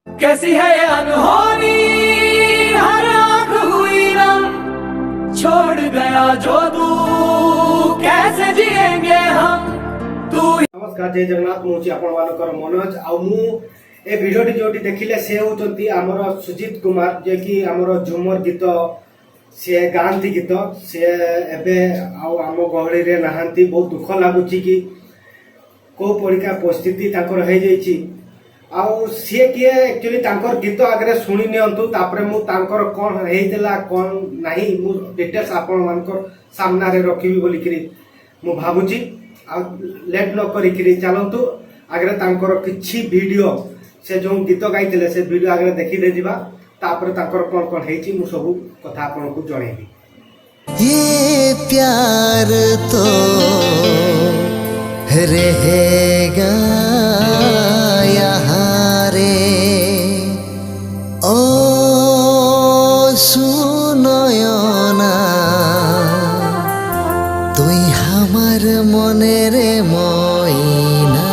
कैसी है ये अनहोनी, हर आंख हुई नम, छोड़ गया जो तू, कैसे जिएंगे हम तू। नमस्कार, जय जगन्नाथ। मुझे आपण मनोज आ ए भिडियोटी जोटी देखिले से होचंती हमर सुजीत कुमार, जे कि हमर झुमर गीत से गांधी गीत से एबे आम गहली रे नहांती। बहुत दुख लगुच कि को परिका परिस्थिति तांकर हो जाइछि। आउ सी किए एक्चुअली तांकर गीत आगे शुणी नियंतु, तापरे मु तांकर कोन हेइतला कोन नाही मु डिटेल्स आपण मानकर सामना रे रखिबी बोली करी मु भाबुची। आ लेट न करी करी चलंतु आगे तांकर किछि वीडियो से जो गीत गाइथिले से वीडियो आगे देखि दे जिबा, तापरे तांकर कोन कोन हेइछि मु सब कथा आपण को जणेबी। ये प्यार तो रहेगा यहाँ रे, ओ सुनयना तुई हमार मने रे मइना।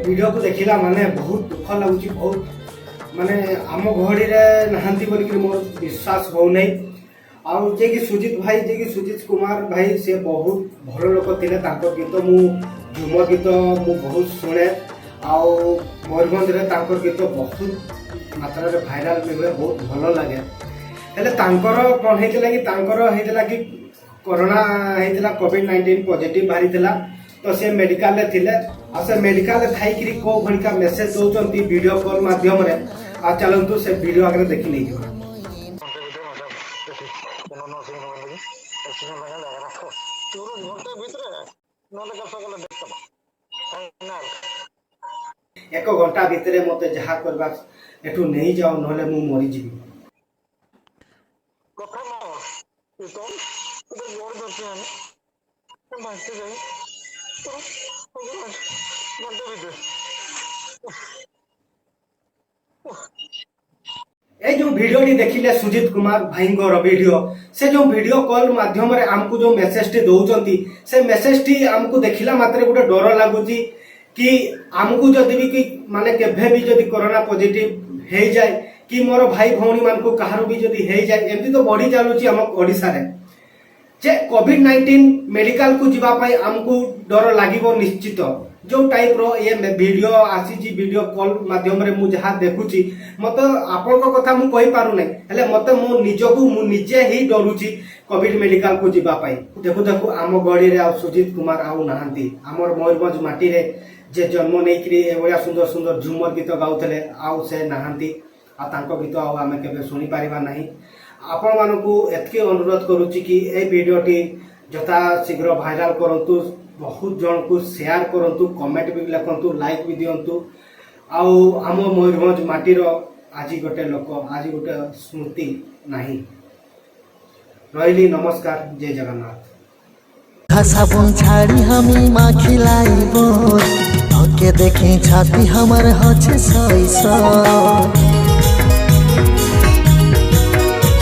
वीडियो को देखिला माने बहुत दुख लगुची। बहुत माने आम गहड़ी रे नहांती बोली कि मोर विश्वास हो नहीं। आउ जे कि सुजीत भाई, जे कि सुजीत कुमार भाई से बहुत भल लोक थिले। तांको गीत मु झुमर गीत मु बहुत शुणे। आउ मयूरभंज रे तांको गीत बहुत मात्रा रे भाइराल भी हुए, बहुत भल लगे। हेले तांकर कोन हेतिला कि तांकर हेतिला कि कोरोना हेतिला, कोविड-19 पॉजिटिव बाहरी थिला। तो से मेडिकल रे थिले। आ से मेडिकल रे थाई कि को भणिका मेसेज दोचंती वीडियो कॉल माध्यम रे। आ चलंतु से वीडियो आगे देखि नै जिबा। एक घंटा भितरे मते जहा करबा एठू नहीं जाओ, नहले मु मरि जिबी। ए जो वीडियो देखिले सुजीत कुमार भाई वीडियो, से जो वीडियो कॉल माध्यम रे हमको जो मेसेज टी दउचंती, से मेसेज टी हमको देखिला मात्रे गोटे डर लागुची कि हमको जदि भी कि माने केभे भी जदि कोरोना पॉजिटिव हे जाए कि मोर भाई भौणी मान को कहारो भी जदि हे जाए, एमती तो बढ़ी चालुची हम ओडिसा रे। जे कोविड-19 मेडिकल को जीवा पाई हमको डर लागिबो निश्चित। जो टाइप रो ये वीडियो आसी जी, वीडियो कॉल माध्यम रे मु जहा देखुची, मत आपन को कथा मु कहि पारु नै। हेले मते मु निजको मु निजे ही डरुची कोविड मेडिकल को जीवा पाई। देखु देखु आम गड़ी रे आ सुजीत कुमार आउ नहांती। हमर मयूरभंज माटी रे जे जन्म नै करी एवढा सुंदर सुंदर झुमर गीत गाउथले, आउ से नहांती। आ तांको गीत आउ आमे केबे सुनी पारिबा नाही। आपण मानकू एतके अनुरोध करूची कि ए वीडियोटी जथा शीघ्र भाइराल करंतु, बहुत जन को शेयर करंतु, कमेंट भी लिखंतु, लाइक भी दियंतु। आउ आम मयूरभंज माटीर आज गोटे लोक, आज गोटे स्मृति नाही। रहिली, नमस्कार, जय जगन्नाथ। साबुन छाड़ी हमी माँ खिलाइबो, के देखे छाती हमर हछे सैसो।